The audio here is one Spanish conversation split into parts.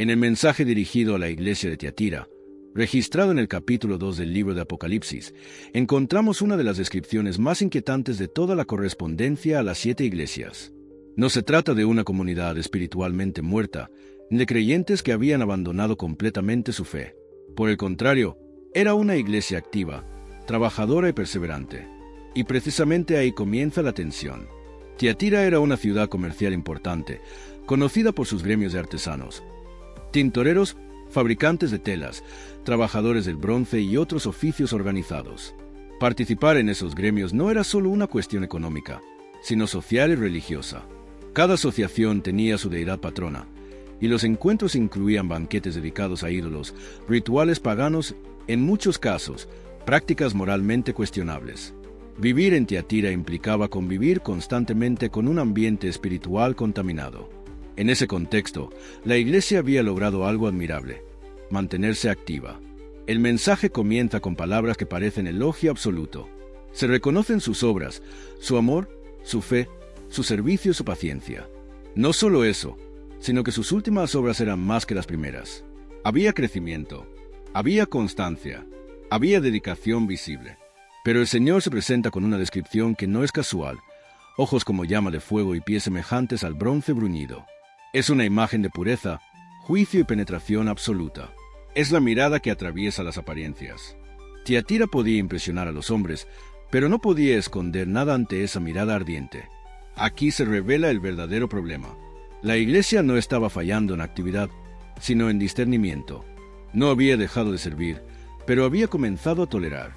En el mensaje dirigido a la iglesia de Tiatira, registrado en el capítulo 2 del libro de Apocalipsis, encontramos una de las descripciones más inquietantes de toda la correspondencia a las 7 iglesias. No se trata de una comunidad espiritualmente muerta, ni de creyentes que habían abandonado completamente su fe. Por el contrario, era una iglesia activa, trabajadora y perseverante. Y precisamente ahí comienza la tensión. Tiatira era una ciudad comercial importante, conocida por sus gremios de artesanos, tintoreros, fabricantes de telas, trabajadores del bronce y otros oficios organizados. Participar en esos gremios no era solo una cuestión económica, sino social y religiosa. Cada asociación tenía su deidad patrona, y los encuentros incluían banquetes dedicados a ídolos, rituales paganos, en muchos casos, prácticas moralmente cuestionables. Vivir en Tiatira implicaba convivir constantemente con un ambiente espiritual contaminado. En ese contexto, la iglesia había logrado algo admirable: mantenerse activa. El mensaje comienza con palabras que parecen elogio absoluto. Se reconocen sus obras, su amor, su fe, su servicio y su paciencia. No solo eso, sino que sus últimas obras eran más que las primeras. Había crecimiento, había constancia, había dedicación visible. Pero el Señor se presenta con una descripción que no es casual: ojos como llama de fuego y pies semejantes al bronce bruñido. Es una imagen de pureza, juicio y penetración absoluta. Es la mirada que atraviesa las apariencias. Tiatira podía impresionar a los hombres, pero no podía esconder nada ante esa mirada ardiente. Aquí se revela el verdadero problema. La iglesia no estaba fallando en actividad, sino en discernimiento. No había dejado de servir, pero había comenzado a tolerar.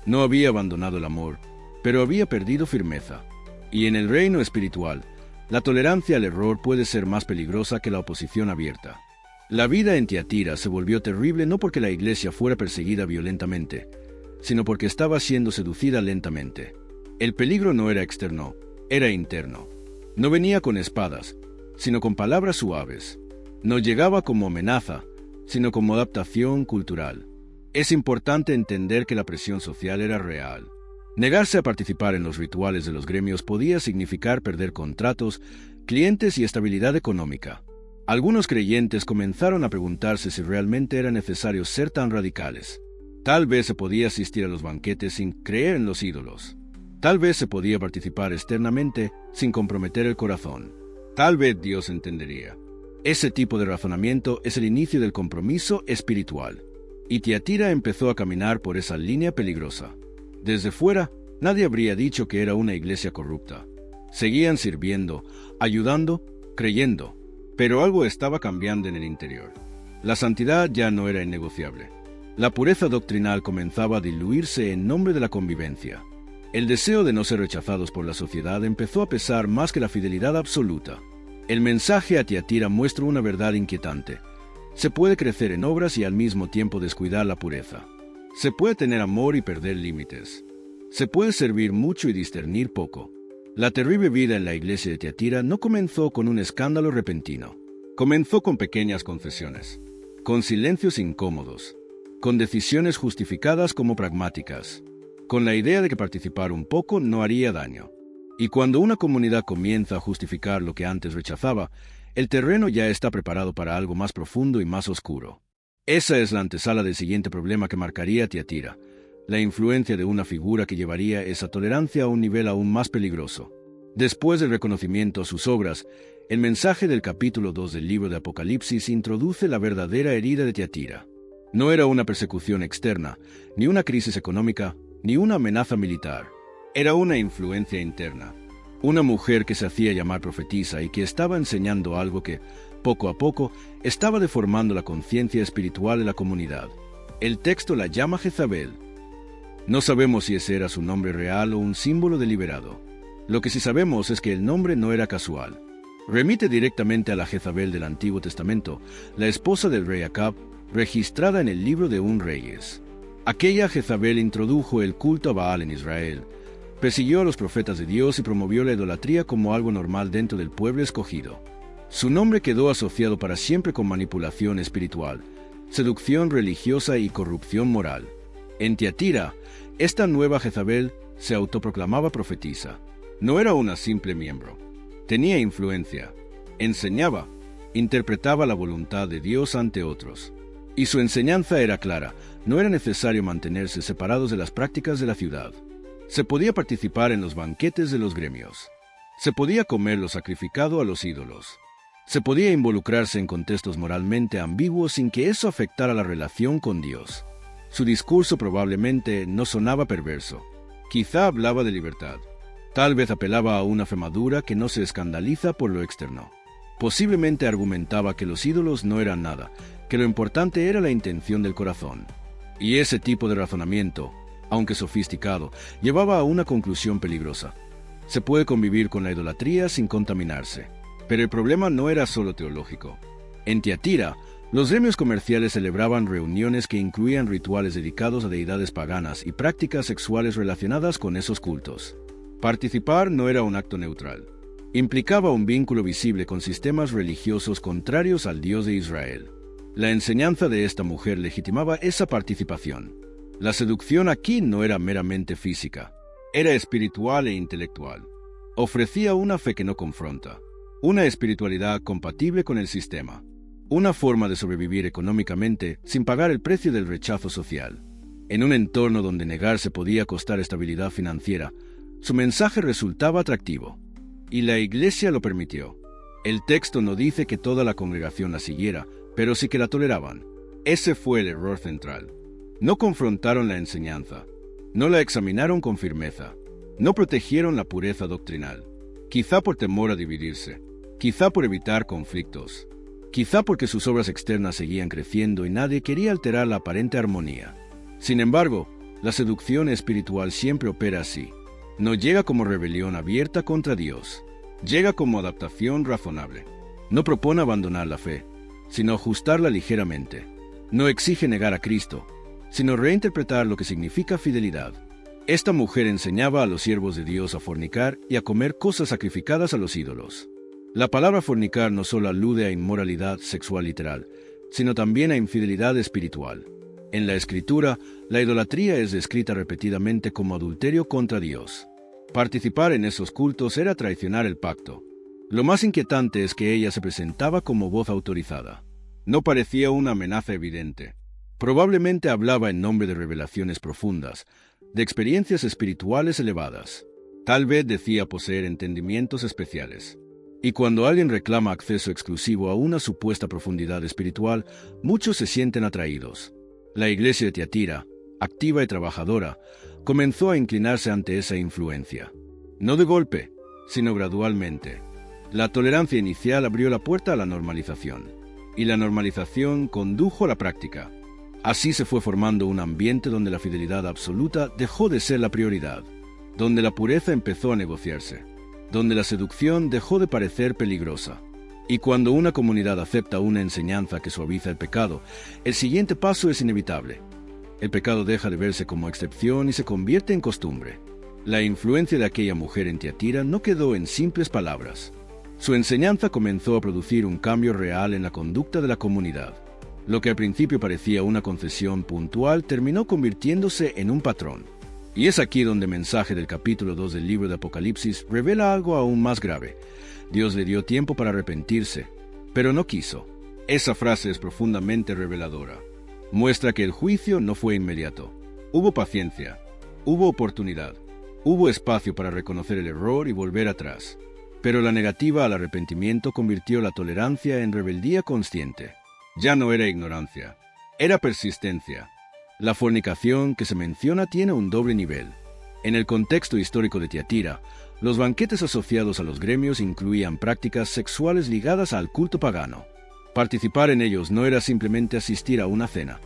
No había abandonado el amor, pero había perdido firmeza. Y en el reino espiritual, la tolerancia al error puede ser más peligrosa que la oposición abierta. La vida en Tiatira se volvió terrible no porque la iglesia fuera perseguida violentamente, sino porque estaba siendo seducida lentamente. El peligro no era externo, era interno. No venía con espadas, sino con palabras suaves. No llegaba como amenaza, sino como adaptación cultural. Es importante entender que la presión social era real. Negarse a participar en los rituales de los gremios podía significar perder contratos, clientes y estabilidad económica. Algunos creyentes comenzaron a preguntarse si realmente era necesario ser tan radicales. Tal vez se podía asistir a los banquetes sin creer en los ídolos. Tal vez se podía participar externamente sin comprometer el corazón. Tal vez Dios entendería. Ese tipo de razonamiento es el inicio del compromiso espiritual. Y Tiatira empezó a caminar por esa línea peligrosa. Desde fuera, nadie habría dicho que era una iglesia corrupta. Seguían sirviendo, ayudando, creyendo, pero algo estaba cambiando en el interior. La santidad ya no era innegociable. La pureza doctrinal comenzaba a diluirse en nombre de la convivencia. El deseo de no ser rechazados por la sociedad empezó a pesar más que la fidelidad absoluta. El mensaje a Tiatira muestra una verdad inquietante. Se puede crecer en obras y al mismo tiempo descuidar la pureza. Se puede tener amor y perder límites. Se puede servir mucho y discernir poco. La terrible vida en la iglesia de Tiatira no comenzó con un escándalo repentino. Comenzó con pequeñas confesiones, con silencios incómodos, con decisiones justificadas como pragmáticas, con la idea de que participar un poco no haría daño. Y cuando una comunidad comienza a justificar lo que antes rechazaba, el terreno ya está preparado para algo más profundo y más oscuro. Esa es la antesala del siguiente problema que marcaría a Tiatira: la influencia de una figura que llevaría esa tolerancia a un nivel aún más peligroso. Después del reconocimiento a sus obras, el mensaje del capítulo 2 del libro de Apocalipsis introduce la verdadera herida de Tiatira. No era una persecución externa, ni una crisis económica, ni una amenaza militar. Era una influencia interna. Una mujer que se hacía llamar profetisa y que estaba enseñando algo que, poco a poco, estaba deformando la conciencia espiritual de la comunidad. El texto la llama Jezabel. No sabemos si ese era su nombre real o un símbolo deliberado. Lo que sí sabemos es que el nombre no era casual. Remite directamente a la Jezabel del Antiguo Testamento, la esposa del rey Acab, registrada en el libro de Reyes. Aquella Jezabel introdujo el culto a Baal en Israel, persiguió a los profetas de Dios y promovió la idolatría como algo normal dentro del pueblo escogido. Su nombre quedó asociado para siempre con manipulación espiritual, seducción religiosa y corrupción moral. En Tiatira, esta nueva Jezabel se autoproclamaba profetisa. No era una simple miembro. Tenía influencia, enseñaba, Interpretaba la voluntad de Dios ante otros. Y su enseñanza era clara: no era necesario mantenerse separados de las prácticas de la ciudad. Se podía participar en los banquetes de los gremios. Se podía comer lo sacrificado a los ídolos. Se podía involucrarse en contextos moralmente ambiguos sin que eso afectara la relación con Dios. Su discurso probablemente no sonaba perverso. Quizá hablaba de libertad. Tal vez apelaba a una fe madura que no se escandaliza por lo externo. Posiblemente argumentaba que los ídolos no eran nada, que lo importante era la intención del corazón. Y ese tipo de razonamiento, aunque sofisticado, llevaba a una conclusión peligrosa. Se puede convivir con la idolatría sin contaminarse. Pero el problema no era solo teológico. En Tiatira, los gremios comerciales celebraban reuniones que incluían rituales dedicados a deidades paganas y prácticas sexuales relacionadas con esos cultos. Participar no era un acto neutral. Implicaba un vínculo visible con sistemas religiosos contrarios al Dios de Israel. La enseñanza de esta mujer legitimaba esa participación. La seducción aquí no era meramente física, era espiritual e intelectual. Ofrecía una fe que no confronta, una espiritualidad compatible con el sistema, una forma de sobrevivir económicamente sin pagar el precio del rechazo social. En un entorno donde negarse podía costar estabilidad financiera, su mensaje resultaba atractivo. Y la Iglesia lo permitió. El texto no dice que toda la congregación la siguiera, pero sí que la toleraban. Ese fue el error central. No confrontaron la enseñanza. No la examinaron con firmeza. No protegieron la pureza doctrinal. Quizá por temor a dividirse. Quizá por evitar conflictos. Quizá porque sus obras externas seguían creciendo y nadie quería alterar la aparente armonía. Sin embargo, la seducción espiritual siempre opera así. No llega como rebelión abierta contra Dios. Llega como adaptación razonable. No propone abandonar la fe, sino ajustarla ligeramente. No exige negar a Cristo, sino reinterpretar lo que significa fidelidad. Esta mujer enseñaba a los siervos de Dios a fornicar y a comer cosas sacrificadas a los ídolos. La palabra fornicar no solo alude a inmoralidad sexual literal, sino también a infidelidad espiritual. En la Escritura, la idolatría es descrita repetidamente como adulterio contra Dios. Participar en esos cultos era traicionar el pacto. Lo más inquietante es que ella se presentaba como voz autorizada. No parecía una amenaza evidente. Probablemente hablaba en nombre de revelaciones profundas, de experiencias espirituales elevadas. Tal vez decía poseer entendimientos especiales. Y cuando alguien reclama acceso exclusivo a una supuesta profundidad espiritual, muchos se sienten atraídos. La iglesia de Tiatira, activa y trabajadora, comenzó a inclinarse ante esa influencia. No de golpe, sino gradualmente. La tolerancia inicial abrió la puerta a la normalización, y la normalización condujo a la práctica. Así se fue formando un ambiente donde la fidelidad absoluta dejó de ser la prioridad, donde la pureza empezó a negociarse, donde la seducción dejó de parecer peligrosa. Y cuando una comunidad acepta una enseñanza que suaviza el pecado, el siguiente paso es inevitable. El pecado deja de verse como excepción y se convierte en costumbre. La influencia de aquella mujer en Tiatira no quedó en simples palabras. Su enseñanza comenzó a producir un cambio real en la conducta de la comunidad. Lo que al principio parecía una concesión puntual terminó convirtiéndose en un patrón. Y es aquí donde el mensaje del capítulo 2 del libro de Apocalipsis revela algo aún más grave. Dios le dio tiempo para arrepentirse, pero no quiso. Esa frase es profundamente reveladora. Muestra que el juicio no fue inmediato. Hubo paciencia, hubo oportunidad, hubo espacio para reconocer el error y volver atrás. Pero la negativa al arrepentimiento convirtió la tolerancia en rebeldía consciente. Ya no era ignorancia, era persistencia. La fornicación que se menciona tiene un doble nivel. En el contexto histórico de Tiatira, los banquetes asociados a los gremios incluían prácticas sexuales ligadas al culto pagano. Participar en ellos no era simplemente asistir a una cena.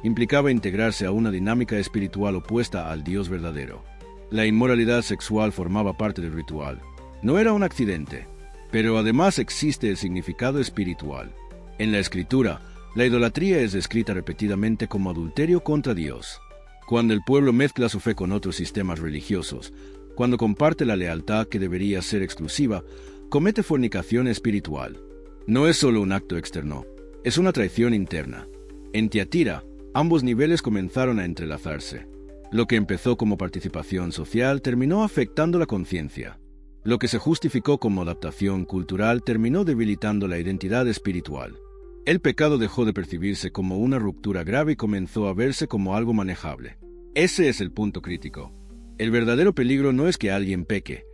Implicaba integrarse a una dinámica espiritual opuesta al Dios verdadero. La inmoralidad sexual formaba parte del ritual. No era un accidente, pero además existe el significado espiritual. En la Escritura, la idolatría es descrita repetidamente como adulterio contra Dios. Cuando el pueblo mezcla su fe con otros sistemas religiosos, cuando comparte la lealtad que debería ser exclusiva, comete fornicación espiritual. No es solo un acto externo, es una traición interna. En Tiatira, ambos niveles comenzaron a entrelazarse. Lo que empezó como participación social terminó afectando la conciencia. Lo que se justificó como adaptación cultural terminó debilitando la identidad espiritual. El pecado dejó de percibirse como una ruptura grave y comenzó a verse como algo manejable. Ese es el punto crítico. El verdadero peligro no es que alguien peque.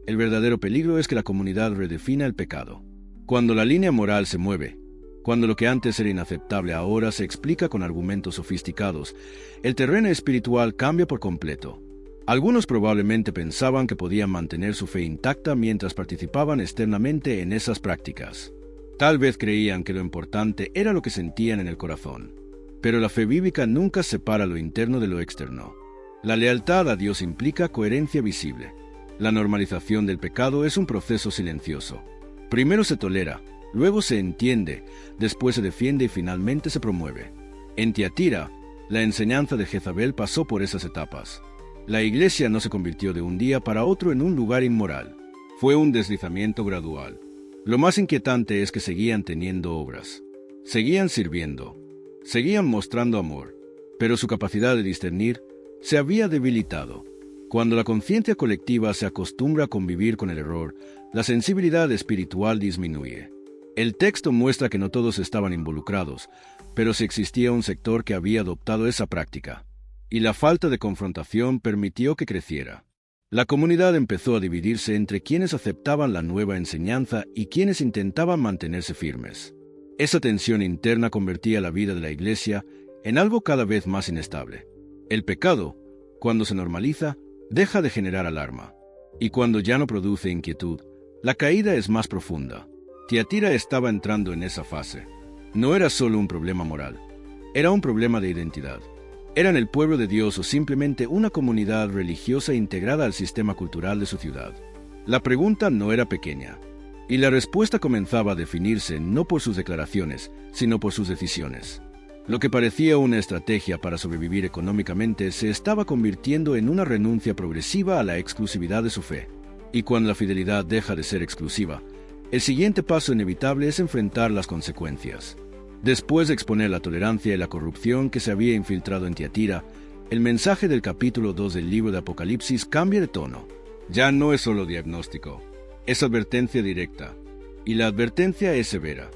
El verdadero peligro es que la comunidad redefina el pecado. Cuando la línea moral se mueve, cuando lo que antes era inaceptable ahora se explica con argumentos sofisticados, el terreno espiritual cambia por completo. Algunos probablemente pensaban que podían mantener su fe intacta mientras participaban externamente en esas prácticas. Tal vez creían que lo importante era lo que sentían en el corazón. Pero la fe bíblica nunca separa lo interno de lo externo. La lealtad a Dios implica coherencia visible. La normalización del pecado es un proceso silencioso. Primero se tolera, luego se entiende, después se defiende y finalmente se promueve. En Tiatira, la enseñanza de Jezabel pasó por esas etapas. La iglesia no se convirtió de un día para otro en un lugar inmoral. Fue un deslizamiento gradual. Lo más inquietante es que seguían teniendo obras. Seguían sirviendo. Seguían mostrando amor. Pero su capacidad de discernir se había debilitado. Cuando la conciencia colectiva se acostumbra a convivir con el error, la sensibilidad espiritual disminuye. El texto muestra que no todos estaban involucrados, pero sí existía un sector que había adoptado esa práctica. Y la falta de confrontación permitió que creciera. La comunidad empezó a dividirse entre quienes aceptaban la nueva enseñanza y quienes intentaban mantenerse firmes. Esa tensión interna convertía la vida de la iglesia en algo cada vez más inestable. El pecado, cuando se normaliza, deja de generar alarma. Y cuando ya no produce inquietud, la caída es más profunda. Tiatira estaba entrando en esa fase. No era solo un problema moral, era un problema de identidad. ¿Eran el pueblo de Dios o simplemente una comunidad religiosa integrada al sistema cultural de su ciudad? La pregunta no era pequeña, y la respuesta comenzaba a definirse no por sus declaraciones, sino por sus decisiones. Lo que parecía una estrategia para sobrevivir económicamente se estaba convirtiendo en una renuncia progresiva a la exclusividad de su fe. Y cuando la fidelidad deja de ser exclusiva, el siguiente paso inevitable es enfrentar las consecuencias. Después de exponer la tolerancia y la corrupción que se había infiltrado en Tiatira, el mensaje del capítulo 2 del libro de Apocalipsis cambia de tono. Ya no es solo diagnóstico, es advertencia directa. Y la advertencia es severa.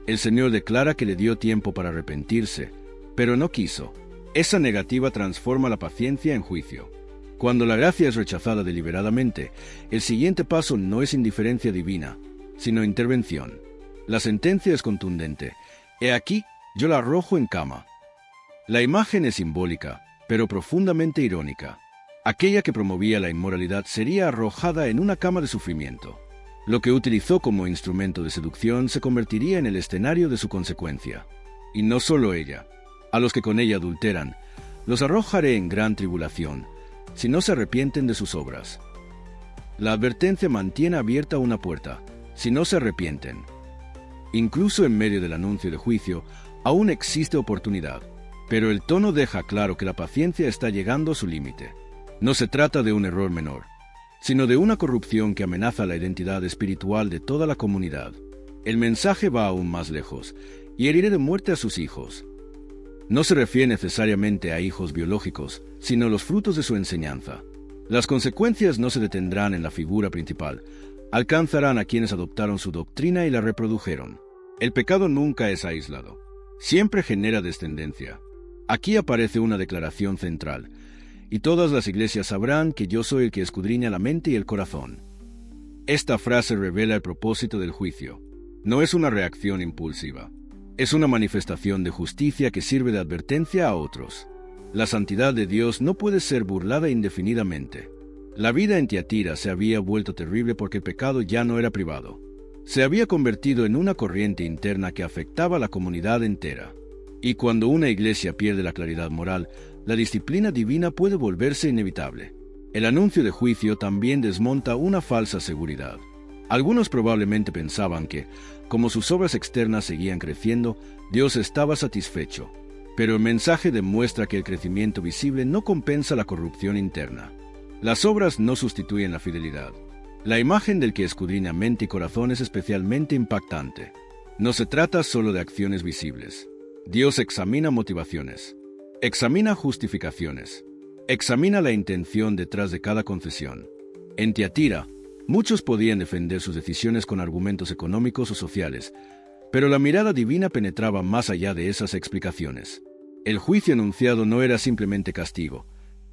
El Señor declara que le dio tiempo para arrepentirse, pero no quiso. Esa negativa transforma la paciencia en juicio. Cuando la gracia es rechazada deliberadamente, el siguiente paso no es indiferencia divina, sino intervención. La sentencia es contundente. He aquí, yo la arrojo en cama. La imagen es simbólica, pero profundamente irónica. Aquella que promovía la inmoralidad sería arrojada en una cama de sufrimiento. Lo que utilizó como instrumento de seducción se convertiría en el escenario de su consecuencia. Y no solo ella. A los que con ella adulteran, los arrojaré en gran tribulación, si no se arrepienten de sus obras. La advertencia mantiene abierta una puerta, si no se arrepienten. Incluso en medio del anuncio de juicio, aún existe oportunidad, pero el tono deja claro que la paciencia está llegando a su límite. No se trata de un error menor, sino de una corrupción que amenaza la identidad espiritual de toda la comunidad. El mensaje va aún más lejos, y heriré de muerte a sus hijos. No se refiere necesariamente a hijos biológicos, sino a los frutos de su enseñanza. Las consecuencias no se detendrán en la figura principal, alcanzarán a quienes adoptaron su doctrina y la reprodujeron. El pecado nunca es aislado, siempre genera descendencia. Aquí aparece una declaración central, y todas las iglesias sabrán que yo soy el que escudriña la mente y el corazón. Esta frase revela el propósito del juicio. No es una reacción impulsiva, es una manifestación de justicia que sirve de advertencia a otros. La santidad de Dios no puede ser burlada indefinidamente. La vida en Tiatira se había vuelto terrible porque el pecado ya no era privado. Se había convertido en una corriente interna que afectaba a la comunidad entera. Y cuando una iglesia pierde la claridad moral, la disciplina divina puede volverse inevitable. El anuncio de juicio también desmonta una falsa seguridad. Algunos probablemente pensaban que, como sus obras externas seguían creciendo, Dios estaba satisfecho. Pero el mensaje demuestra que el crecimiento visible no compensa la corrupción interna. Las obras no sustituyen la fidelidad. La imagen del que escudriña mente y corazón es especialmente impactante. No se trata solo de acciones visibles. Dios examina motivaciones, examina justificaciones, examina la intención detrás de cada confesión. En Tiatira, Muchos podían defender sus decisiones con argumentos económicos o sociales, pero la mirada divina penetraba más allá de esas explicaciones. El juicio anunciado no era simplemente castigo,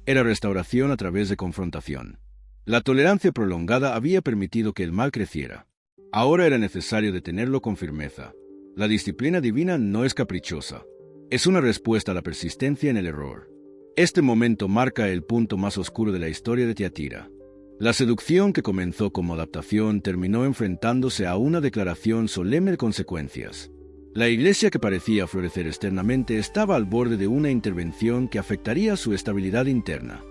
era restauración a través de confrontación. La tolerancia prolongada había permitido que el mal creciera. Ahora era necesario detenerlo con firmeza. La disciplina divina no es caprichosa. Es una respuesta a la persistencia en el error. Este momento marca el punto más oscuro de la historia de Tiatira. La seducción que comenzó como adaptación terminó enfrentándose a una declaración solemne de consecuencias. La iglesia que parecía florecer externamente estaba al borde de una intervención que afectaría su estabilidad interna.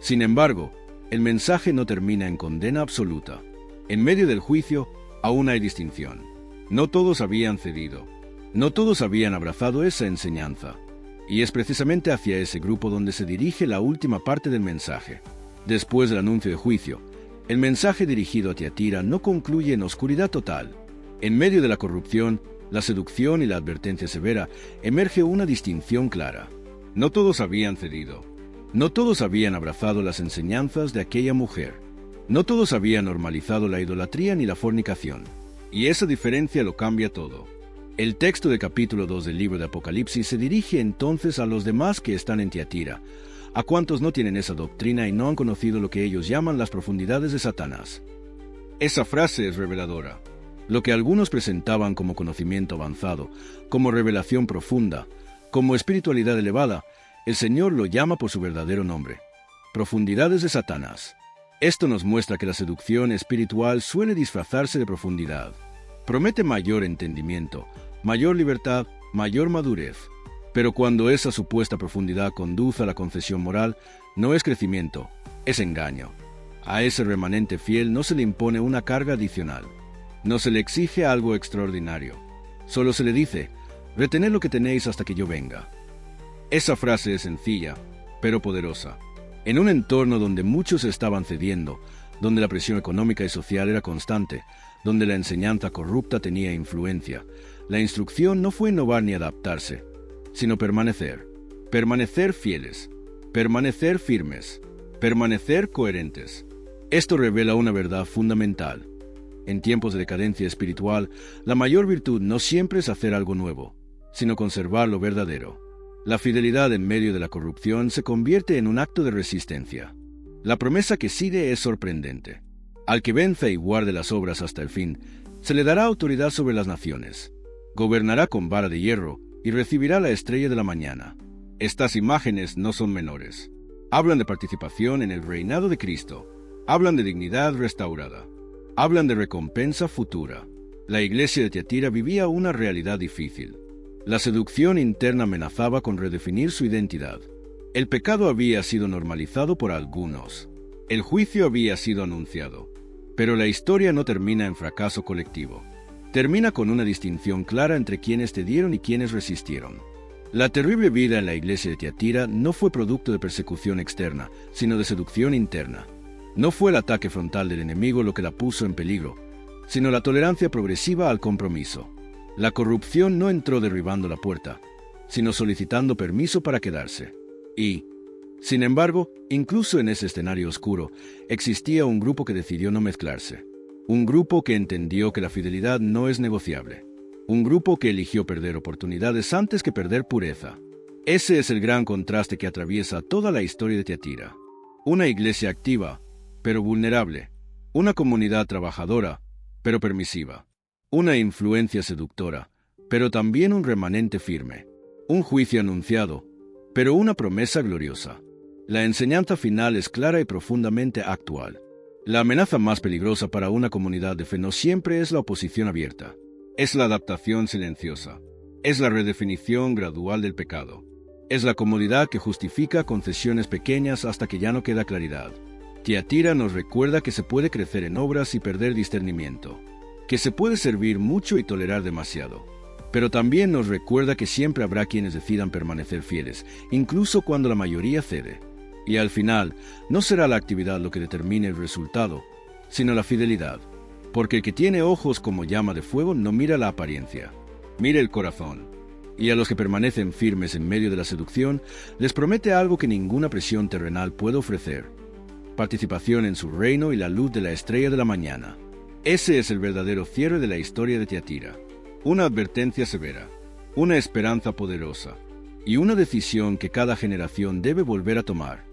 Sin embargo, el mensaje no termina en condena absoluta. En medio del juicio, aún hay distinción. No todos habían cedido. No todos habían abrazado esa enseñanza. Y es precisamente hacia ese grupo donde se dirige la última parte del mensaje. Después del anuncio de juicio, el mensaje dirigido a Tiatira no concluye en oscuridad total. En medio de la corrupción, la seducción y la advertencia severa, emerge una distinción clara. No todos habían cedido. No todos habían abrazado las enseñanzas de aquella mujer. No todos habían normalizado la idolatría ni la fornicación. Y esa diferencia lo cambia todo. El texto del capítulo 2 del libro de Apocalipsis se dirige entonces a los demás que están en Tiatira, a cuantos no tienen esa doctrina y no han conocido lo que ellos llaman las profundidades de Satanás. Esa frase es reveladora. Lo que algunos presentaban como conocimiento avanzado, como revelación profunda, como espiritualidad elevada, el Señor lo llama por su verdadero nombre: profundidades de Satanás. Esto nos muestra que la seducción espiritual suele disfrazarse de profundidad. Promete mayor entendimiento, mayor libertad, mayor madurez. Pero cuando esa supuesta profundidad conduce a la concesión moral, no es crecimiento, es engaño. A ese remanente fiel no se le impone una carga adicional. No se le exige algo extraordinario. Solo se le dice: retened lo que tenéis hasta que yo venga. Esa frase es sencilla, pero poderosa. En un entorno donde muchos estaban cediendo, donde la presión económica y social era constante, donde la enseñanza corrupta tenía influencia, la instrucción no fue innovar ni adaptarse, sino permanecer. Permanecer fieles, permanecer firmes, permanecer coherentes. Esto revela una verdad fundamental. En tiempos de decadencia espiritual, la mayor virtud no siempre es hacer algo nuevo, sino conservar lo verdadero. La fidelidad en medio de la corrupción se convierte en un acto de resistencia. La promesa que sigue es sorprendente. Al que vence y guarde las obras hasta el fin, se le dará autoridad sobre las naciones. Gobernará con vara de hierro y recibirá la estrella de la mañana. Estas imágenes no son menores. Hablan de participación en el reinado de Cristo. Hablan de dignidad restaurada. Hablan de recompensa futura. La iglesia de Tiatira vivía una realidad difícil. La seducción interna amenazaba con redefinir su identidad. El pecado había sido normalizado por algunos. El juicio había sido anunciado. Pero la historia no termina en fracaso colectivo. Termina con una distinción clara entre quienes cedieron y quienes resistieron. La terrible vida en la iglesia de Tiatira no fue producto de persecución externa, sino de seducción interna. No fue el ataque frontal del enemigo lo que la puso en peligro, sino la tolerancia progresiva al compromiso. La corrupción no entró derribando la puerta, sino solicitando permiso para quedarse. Y, sin embargo, incluso en ese escenario oscuro, existía un grupo que decidió no mezclarse. Un grupo que entendió que la fidelidad no es negociable. Un grupo que eligió perder oportunidades antes que perder pureza. Ese es el gran contraste que atraviesa toda la historia de Tiatira. Una iglesia activa, pero vulnerable. Una comunidad trabajadora, pero permisiva. Una influencia seductora, pero también un remanente firme. Un juicio anunciado, pero una promesa gloriosa. La enseñanza final es clara y profundamente actual. La amenaza más peligrosa para una comunidad de fe no siempre es la oposición abierta. Es la adaptación silenciosa. Es la redefinición gradual del pecado. Es la comodidad que justifica concesiones pequeñas hasta que ya no queda claridad. Tiatira nos recuerda que se puede crecer en obras y perder discernimiento, que se puede servir mucho y tolerar demasiado. Pero también nos recuerda que siempre habrá quienes decidan permanecer fieles, incluso cuando la mayoría cede. Y al final, no será la actividad lo que determine el resultado, sino la fidelidad. Porque el que tiene ojos como llama de fuego no mira la apariencia, mira el corazón. Y a los que permanecen firmes en medio de la seducción, les promete algo que ninguna presión terrenal puede ofrecer: participación en su reino y la luz de la estrella de la mañana. Ese es el verdadero cierre de la historia de Tiatira. Una advertencia severa, una esperanza poderosa y una decisión que cada generación debe volver a tomar.